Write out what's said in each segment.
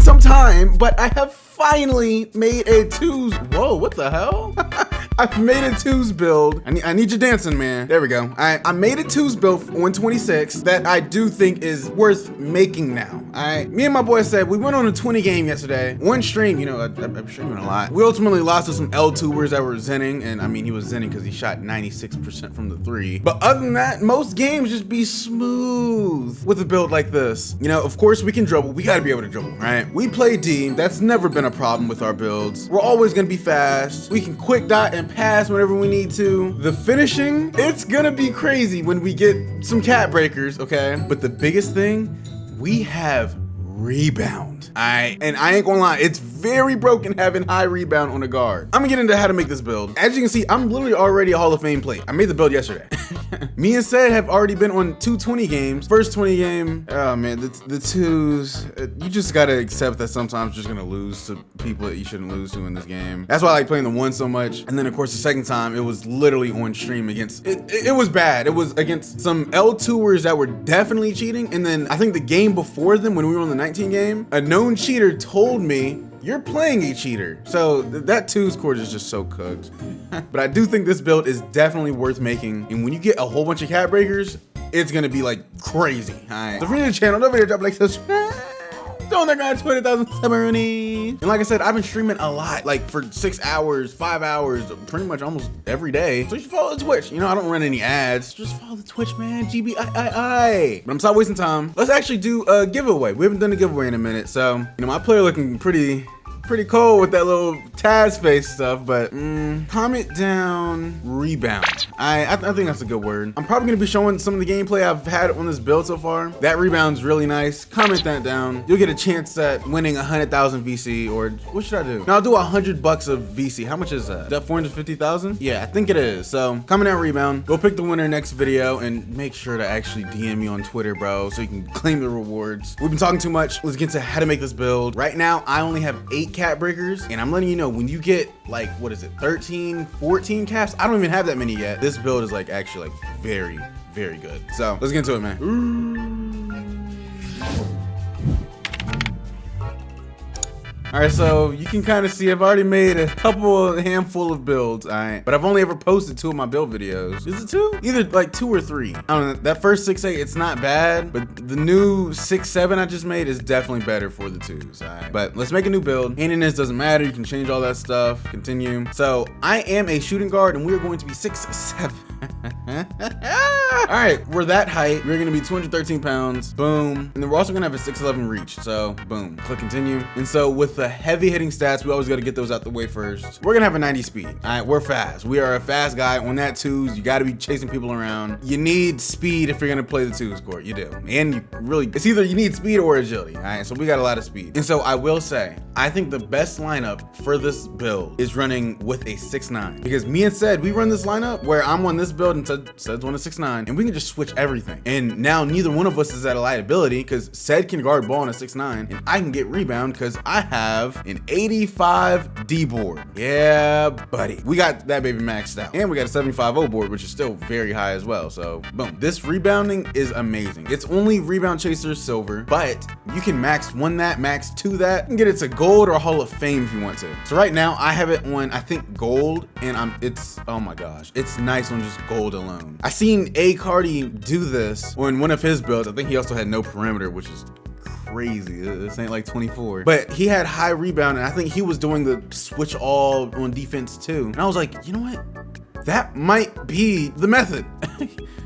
some time, but I have finally made a twos. Whoa, what the hell? I've made a twos build. I need you dancing, man. There we go. I made a twos build for 126 that I do think is worth making now. Me and my boy said we went on a 20 game yesterday. One stream, you know, I'm streaming a lot. We ultimately lost to some L2ers that were zenning, and I mean, he was zenning because he shot 96% from the 3. But other than that, most games just be smooth with a build like this. You know, of course we can dribble. We gotta be able to dribble, right? We play D. That's never been a problem with our builds. We're always gonna be fast. We can quick dot and pass whenever we need to. The finishing, it's gonna be crazy when we get some cat breakers, okay? But the biggest thing, we have rebound. And I ain't gonna lie, it's very broken having high rebound on a guard. I'm gonna get into how to make this build. As you can see, I'm literally already a Hall of Fame plate. I made the build yesterday. Me and Sed have already been on 220 games. First 20 game, oh man, the twos, you just gotta accept that sometimes you're just gonna lose to people that you shouldn't lose to in this game. That's why I like playing the one so much. And then of course the second time, it was literally on stream against, it was bad. It was against some L2ers that were definitely cheating. And then I think the game before them, when we were on the 19 game, a known cheater told me, you're playing a cheater. So that twos court is just so cooked. But I do think this build is definitely worth making. And when you get a whole bunch of cat breakers, it's gonna be like crazy. All right. So if you're new to the channel, don't forget to drop a like, subscribe. Don't forget 20,000 submarines. And like I said, I've been streaming a lot, like for 6 hours, 5 hours, pretty much almost every day. So you should follow the Twitch. You know, I don't run any ads. Just follow the Twitch, man. GBIII. But I'm stop wasting time. Let's actually do a giveaway. We haven't done a giveaway in a minute. So, you know, my player looking pretty cold with that little Taz face stuff, but comment down rebound. I think that's a good word. I'm probably gonna be showing some of the gameplay I've had on this build so far. That rebound's really nice. Comment that down. You'll get a chance at winning 100,000 VC, or what should I do? No, I'll do $100 of VC. How much is that? Is that 450,000? Yeah, I think it is. So comment down rebound. Go pick the winner next video and make sure to actually DM me on Twitter, bro, so you can claim the rewards. We've been talking too much. Let's get to how to make this build. Right now, I only have 8 cat breakers, and I'm letting you know, when you get like, what is it, 13, 14 caps, I don't even have that many yet. This build is like actually like very, very good. So let's get into it, man. All right, so you can kind of see I've already made a handful of builds, all right? But I've only ever posted 2 of my build videos. Is it 2? Either like 2 or 3. I don't know, that first 6-8, it's not bad, but the new 6-7 I just made is definitely better for the 2s, all right? But let's make a new build. Handiness doesn't matter, you can change all that stuff, continue. So I am a shooting guard, and we're going to be 6'7". All right, we're that height. We're gonna be 213 pounds, boom. And then we're also gonna have a 6'11" reach, so boom, click continue. And so with the heavy hitting stats, we always gotta get those out the way first. We're gonna have a 90 speed, all right? We're fast. We are a fast guy. On that twos, you gotta be chasing people around. You need speed if you're gonna play the twos court, you do. And you really, it's either you need speed or agility, all right? So we got a lot of speed. And so I will say, I think the best lineup for this build is running with a 6'9", because me and Sed, we run this lineup where I'm on this build and Sed's on a 6'9", and we can just switch everything. And now neither one of us is at a liability, because Sed can guard ball on a 6'9", and I can get rebound because I have an 85 D board. Yeah, buddy. We got that baby maxed out. And we got a 75 O board, which is still very high as well. So boom, this rebounding is amazing. It's only rebound chaser silver, but you can max 1 that, max 2 that, you can get it to gold or Hall of Fame if you want to. So right now I have it on, I think gold, and it's, oh my gosh, it's nice on just gold alone. I seen A Cardi do this on one of his builds. I think he also had no perimeter, which is crazy. This ain't like 24, but he had high rebound, and I think he was doing the switch all on defense too. And I was like, you know what? That might be the method,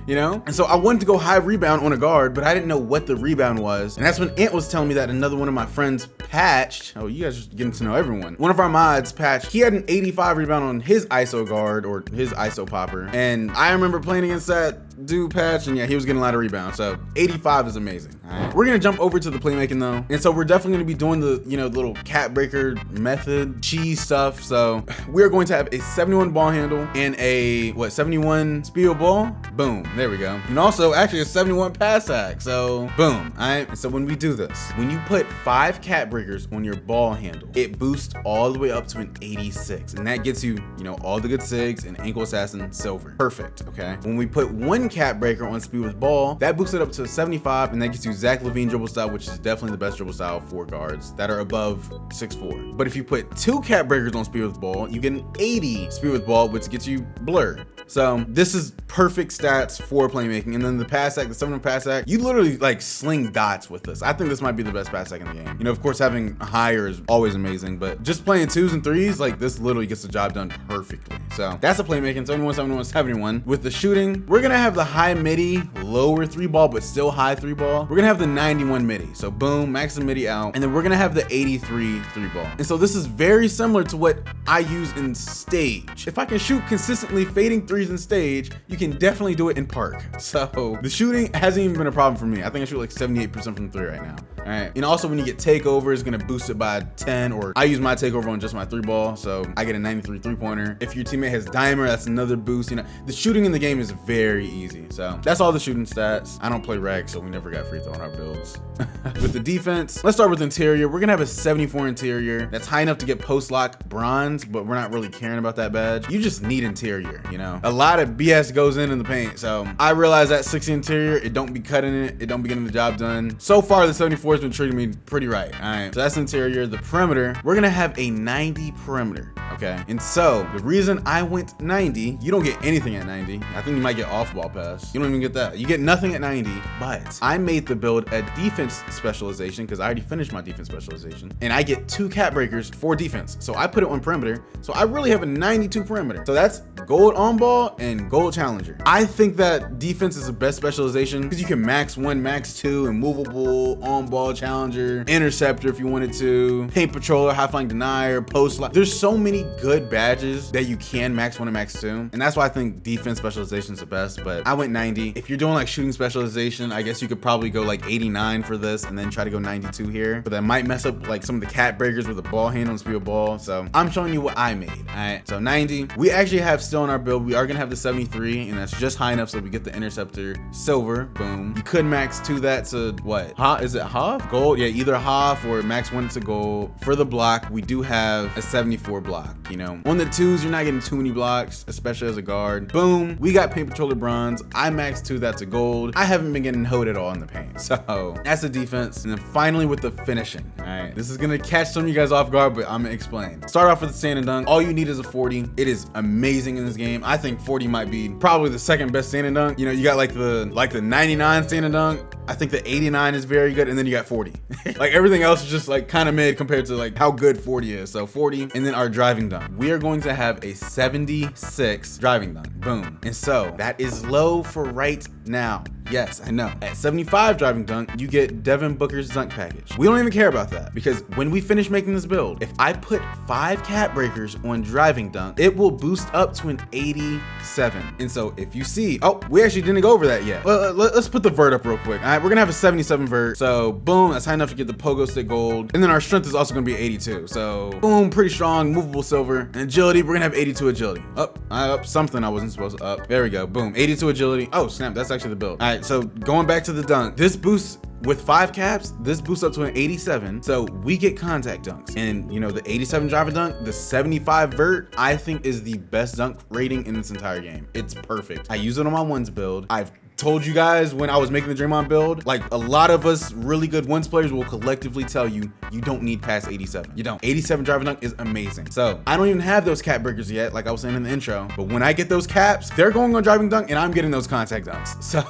you know? And so I wanted to go high rebound on a guard, but I didn't know what the rebound was. And that's when Ant was telling me that another one of my friends patched. Oh, you guys are getting to know everyone. One of our mods patched. He had an 85 rebound on his ISO guard, or his ISO popper. And I remember playing against that dude patch, and yeah, he was getting a lot of rebounds. So 85 is amazing. All right. We're gonna jump over to the playmaking though. And so we're definitely gonna be doing the, you know, the little cat breaker method, cheese stuff. So we're going to have a 71 ball handle and a 71 speed of ball. Boom, there we go. And also actually a 71 pass hack. So boom. All right. So when we do this, when you put 5 cat breakers on your ball handle, it boosts all the way up to an 86. And that gets you, you know, all the good SIGs and ankle assassin silver. Perfect. Okay. When we put 1 cap breaker on speed with ball, that boosts it up to 75, and that gets you Zach LaVine dribble style, which is definitely the best dribble style for guards that are above 6'4". But if you put 2 cap breakers on speed with ball, you get an 80 speed with ball, which gets you blur. So this is perfect stats for playmaking. And then the pass act, the 7 pass act, you literally like sling dots with this. I think this might be the best pass act in the game. You know, of course, having higher is always amazing, but just playing 2s and 3s, like this literally gets the job done perfectly. So that's the playmaking, 71, 71, 71. With the shooting, we're gonna have the high midi, lower 3 ball, but still high 3 ball. We're gonna have the 91 midi. So boom, max the midi out. And then we're gonna have the 83 3 ball. And so this is very similar to what I use in stage. If I can shoot consistently fading 3s in stage, you can definitely do it in park. So the shooting hasn't even been a problem for me. I think I shoot like 78% from 3 right now. All right. And also when you get takeover, it's gonna boost it by 10, or I use my takeover on just my 3 ball. So I get a 93 3-pointer. If your teammate has dimer, that's another boost. You know, the shooting in the game is very easy. So that's all the shooting stats. I don't play reg, so we never got free throw on our builds. With the defense, let's start with interior. We're gonna have a 74 interior. That's high enough to get post lock bronze, but we're not really caring about that badge. You just need interior, you know? A lot of BS goes in the paint. So I realize that 60 interior, it don't be cutting it. It don't be getting the job done. So far, the 74 has been treating me pretty right. All right, so that's interior. The perimeter, we're gonna have a 90 perimeter. Okay, and so the reason I went 90, you don't get anything at 90. I think you might get off ball pass. You don't even get that. You get nothing at 90, but I made the build a defense specialization because I already finished my defense specialization, and I get 2 cap breakers for defense. So I put it on perimeter. So I really have a 92 perimeter. So that's gold on ball and gold challenger. I think that defense is the best specialization because you can max 1, max 2, and movable, on ball challenger, interceptor if you wanted to, paint patroller, high flying denier, post lock. There's so many good badges that you can max 1 and max 2, and that's why I think defense specialization is the best. But I went 90. If you're doing like shooting specialization, I guess you could probably go like 89 for this and then try to go 92 here, but that might mess up like some of the cap breakers with the ball handle and speed of ball. So I'm showing you what I made. All right, so 90. We actually have still in our build, we are gonna have the 73, and that's just high enough so we get the interceptor silver. Boom. You could max 2 that to what? Is it half? Gold? Yeah, either half or max 1 to gold. For the block, we do have a 74 block. You know, on the 2s, you're not getting too many blocks, especially as a guard. Boom. We got paint patroller bronze. I maxed 2 that to gold. I haven't been getting hoed at all in the paint. So that's the defense. And then finally with the finishing. All right, this is gonna catch some of you guys off guard, but I'm gonna explain. Start off with the stand and dunk. All you need is a 40. It is amazing in this game. I think 40 might be probably the second best stand and dunk. You know, you got like the 99 stand and dunk. I think the 89 is very good, and then you got 40. Like everything else is just like kind of mid compared to like how good 40 is. So 40, and then our driving dunk. We are going to have a 76 driving dunk. Boom. And so that is low for right now. Yes, I know. At 75 driving dunk, you get Devin Booker's dunk package. We don't even care about that because when we finish making this build, if I put 5 cap breakers on driving dunk, it will boost up to an 87. And so if you see, oh, we actually didn't go over that yet. Well, let's put the vert up real quick. All right, we're gonna have a 77 vert. So boom, that's high enough to get the pogo stick gold. And then our strength is also gonna be 82. So boom, pretty strong, movable silver. And agility, we're gonna have 82 agility. I up something I wasn't supposed to up. There we go, boom, 82 agility. Oh snap, that's actually the build. All right, so going back to the dunk, this boosts with 5 caps, this boosts up to an 87. So we get contact dunks. And you know, the 87 driver dunk, the 75 vert, I think is the best dunk rating in this entire game. It's perfect. I use it on my ones build. I've told you guys when I was making the Draymond build, like a lot of us really good ones players will collectively tell you, you don't need past 87. You don't. 87 driver dunk is amazing. So I don't even have those cap breakers yet, like I was saying in the intro, but when I get those caps, they're going on driving dunk and I'm getting those contact dunks. So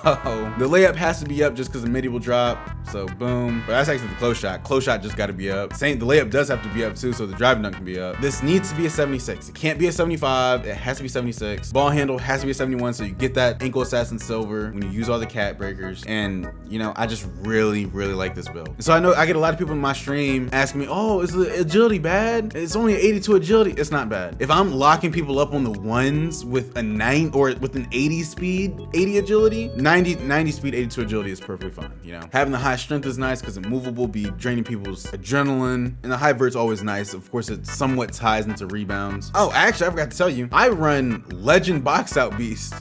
the layup has to be up just because the midi will drop. So boom, but that's actually the close shot. Close shot just got to be up. Saying the layup does have to be up too, so the driving dunk can be up. This needs to be a 76. It can't be a 75. It has to be 76. Ball handle has to be a 71, so you get that ankle assassin silver when you use all the cap breakers. And you know, I just really like this build. And so I know I get a lot of people in my stream asking me, oh, is the agility bad? It's only an 82 agility. It's not bad. If I'm locking people up on the ones with a 9 or with an 80 speed, 80 agility, 90 speed, 82 agility is perfectly fine. You know, having the high strength is nice because immovable be draining people's adrenaline, and the high vert's always nice. Of course, it somewhat ties into rebounds. Oh, actually, I forgot to tell you, I run Legend Box Out Beast.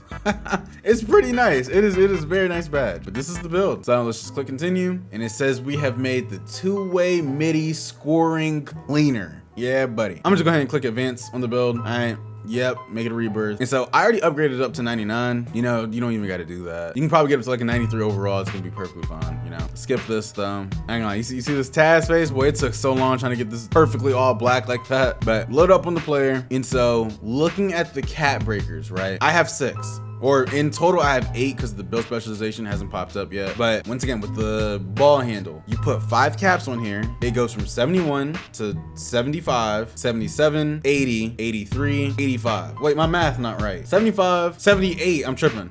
It's pretty nice. It is very nice badge. But this is the build. So let's just click continue, and it says we have made the 2-way midi scoring cleaner. Yeah, buddy. I'm just gonna go ahead and click advance on the build. All right. Yep, make it a rebirth. And so I already upgraded it up to 99. You know, you don't even got to do that. You can probably get up to like a 93 overall. It's gonna be perfectly fine, you know. Skip this though. Hang on, you see this Taz face? Boy, it took so long trying to get this perfectly all black like that. But load up on the player. And so looking at the cat breakers, right? I have 6. Or in total, I have 8 because the build specialization hasn't popped up yet. But once again, with the ball handle, you put 5 caps on here. It goes from 71 to 75, 77, 80, 83, 85. Wait, my math not right. 75, 78, I'm tripping.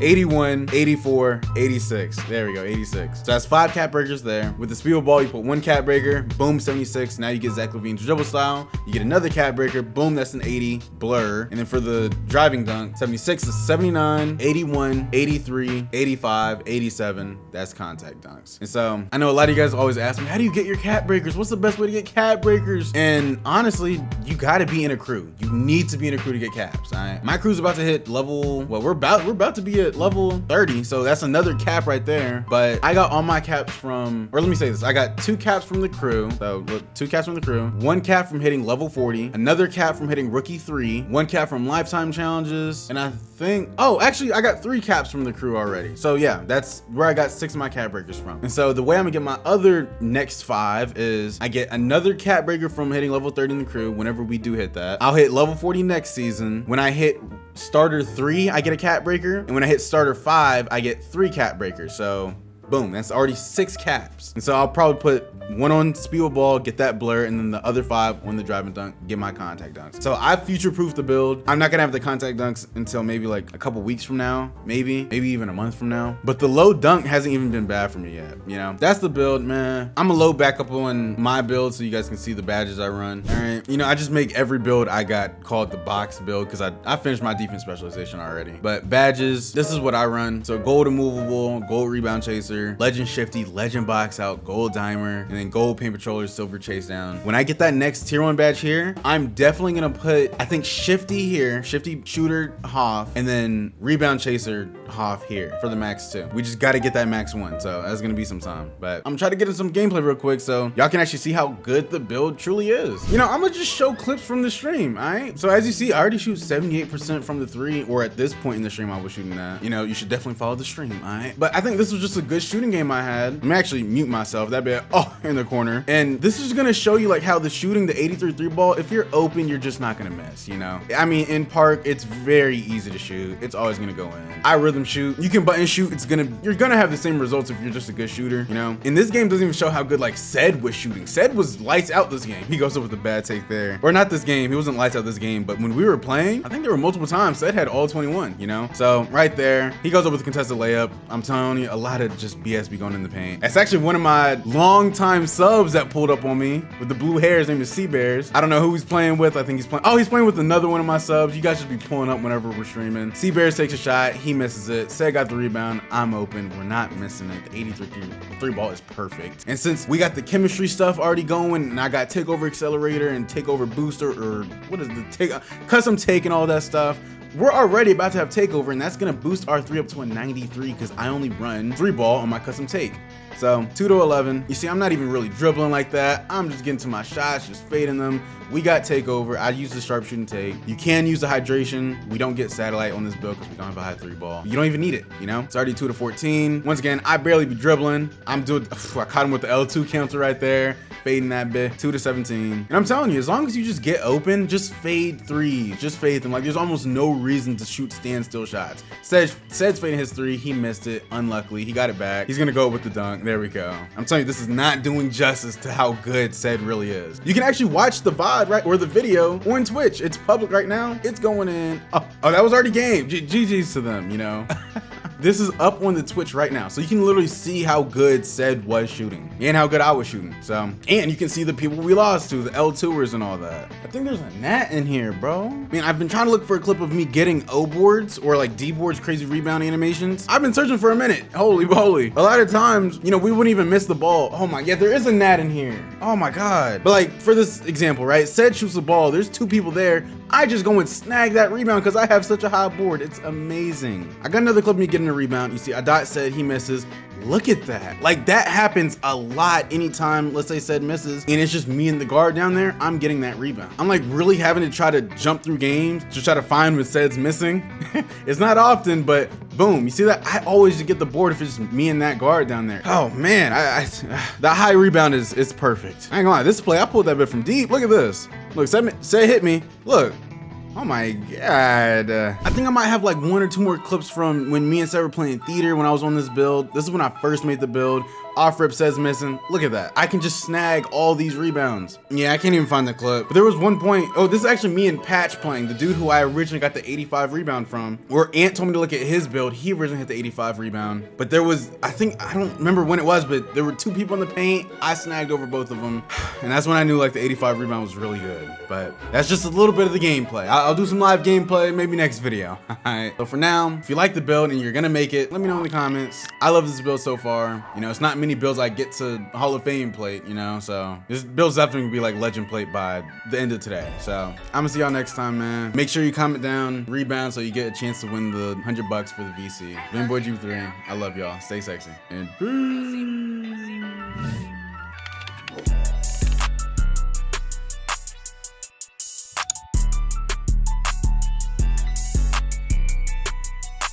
81, 84, 86. There we go, 86. So that's 5 cap breakers there. With the speed ball, you put 1 cap breaker, boom, 76. Now you get Zach LaVine's dribble style. You get another cap breaker, boom, that's an 80, blur. And then for the driving dunk, 76 is 79, 81, 83, 85, 87. That's contact dunks. And so I know a lot of you guys always ask me, how do you get your cat breakers? What's the best way to get cat breakers? And honestly, you gotta be in a crew. You need to be in a crew to get caps. All right? My crew's about to hit level, well, we're about to be at level 30. So that's another cap right there. But I got all my caps from, or let me say this, I got 2 caps from the crew. So look, 2 caps from the crew, 1 cap from hitting level 40, another cap from hitting rookie 3, 1 cap from lifetime challenges, and I think, oh, actually I got 3 caps from the crew already. So yeah, that's where I got 6 of my cap breakers from. And so the way I'm gonna get my other next 5 is I get another cap breaker from hitting level 30 in the crew whenever we do hit that. I'll hit level 40 next season. When I hit starter 3, I get a cap breaker. And when I hit starter 5, I get 3 cap breakers. So boom, that's already 6 caps. And so I'll probably put 1 on speed ball, get that blur, and then the other 5 on the driving dunk, get my contact dunks. So I future-proof the build. I'm not gonna have the contact dunks until maybe like a couple weeks from now, maybe even a month from now. But the low dunk hasn't even been bad for me yet, you know? That's the build, man. I'm gonna load back up on my build so you guys can see the badges I run. All right, you know, I just make every build I got called the box build because I finished my defense specialization already. But badges, this is what I run. So gold immovable, gold rebound chaser, legend shifty, legend box out, gold dimer, and then gold paint patroller, silver chase down. When I get that next tier 1 badge here, I'm definitely gonna put, I think, shifty here, shifty shooter Hoff, and then rebound chaser Hoff here for the max 2. We just gotta get that max 1, so that's gonna be some time. But I'm gonna try to get in some gameplay real quick so y'all can actually see how good the build truly is. You know, I'm gonna just show clips from the stream, all right? So as you see, I already shoot 78% from the 3, or at this point in the stream I was shooting that. You know, you should definitely follow the stream, all right? But I think this was just a good shooting game I had. Let me actually mute myself, that bit, oh, in the corner. And this is gonna show you like how the shooting, the 83 3 ball, if you're open, you're just not gonna miss, you know? I mean, in park, it's very easy to shoot. It's always gonna go in. I rhythm shoot. You can button shoot. You're gonna have the same results if you're just a good shooter, you know? And this game doesn't even show how good like Ced was shooting. Ced was lights out this game. He goes up with a bad take there. Or not this game. He wasn't lights out this game, but when we were playing, I think there were multiple times Ced had all 21, you know? So right there, he goes up with a contested layup. I'm telling you, a lot of just BS be going in the paint. That's actually one of my longtime subs that pulled up on me with the blue hair. His name is Sea Bears. I don't know who he's playing with. I think he's playing, oh, he's playing with another one of my subs. You guys should be pulling up whenever we're streaming. Sea Bears takes a shot. He misses it. Ced got the rebound. I'm open. We're not missing it. The 83 3 ball is perfect. And since we got the chemistry stuff already going, and I got takeover accelerator and takeover booster, or what is the custom take and all that stuff, we're already about to have takeover, and that's gonna boost our 3 up to a 93 because I only run 3 ball on my custom take. So 2 to 11. You see, I'm not even really dribbling like that. I'm just getting to my shots, just fading them. We got takeover. I use the sharpshooting take. You can use the hydration. We don't get satellite on this build because we don't have a high 3 ball. You don't even need it, you know? It's already 2 to 14. Once again, I barely be dribbling. I caught him with the L2 counter right there. Fading that bit, 2 to 17. And I'm telling you, as long as you just get open, just fade 3s, just fade them. Like there's almost no reason to shoot standstill shots. Ced's fading his 3, he missed it, unluckily. He got it back. He's gonna go with the dunk, there we go. I'm telling you, this is not doing justice to how good Ced really is. You can actually watch the VOD, right, or the video on Twitch. It's public right now, it's going in. Oh, that was already game, GG's to them, you know? This is up on the Twitch right now. So you can literally see how good Ced was shooting and how good I was shooting. So, and you can see the people we lost to, the L2ers and all that. I think there's a gnat in here, bro. I mean, I've been trying to look for a clip of me getting O boards or like D boards, crazy rebound animations. I've been searching for a minute. Holy moly. A lot of times, you know, we wouldn't even miss the ball. Oh my, yeah, there is a gnat in here. Oh my God. But like for this example, right? Ced shoots the ball. There's 2 people there. I just go and snag that rebound because I have such a high board. It's amazing. I got another clip of me getting a rebound. You see, I dot said he misses. Look at that. Like, that happens a lot anytime, let's say, said misses, and it's just me and the guard down there, I'm getting that rebound. I'm like really having to try to jump through games to try to find when said's missing. It's not often, but boom, you see that? I always just get the board if it's just me and that guard down there. Oh man, that high rebound is perfect. I ain't gonna lie, this play, I pulled that bit from deep. Look at this. Look, said hit me. Look. Oh my God. I think I might have like 1 or 2 more clips from when me and Seth were playing theater when I was on this build. This is when I first made the build. Off rip says missing. Look at that. I can just snag all these rebounds. Yeah, I can't even find the clip. But there was one point, oh, this is actually me and Patch playing, the dude who I originally got the 85 rebound from, where Ant told me to look at his build. He originally hit the 85 rebound. But there was, I don't remember when it was, but there were 2 people in the paint. I snagged over both of them. And that's when I knew like the 85 rebound was really good. But that's just a little bit of the gameplay. I'll do some live gameplay, maybe next video. All right. So for now, if you like the build and you're gonna make it, let me know in the comments. I love this build so far. You know, it's not many builds I get to Hall of Fame plate, you know, so this build's definitely gonna be like legend plate by the end of today. So I'm gonna see y'all next time, man. Make sure you comment down rebound so you get a chance to win the $100 for the VC. Boy G3, I love y'all. Stay sexy and peace.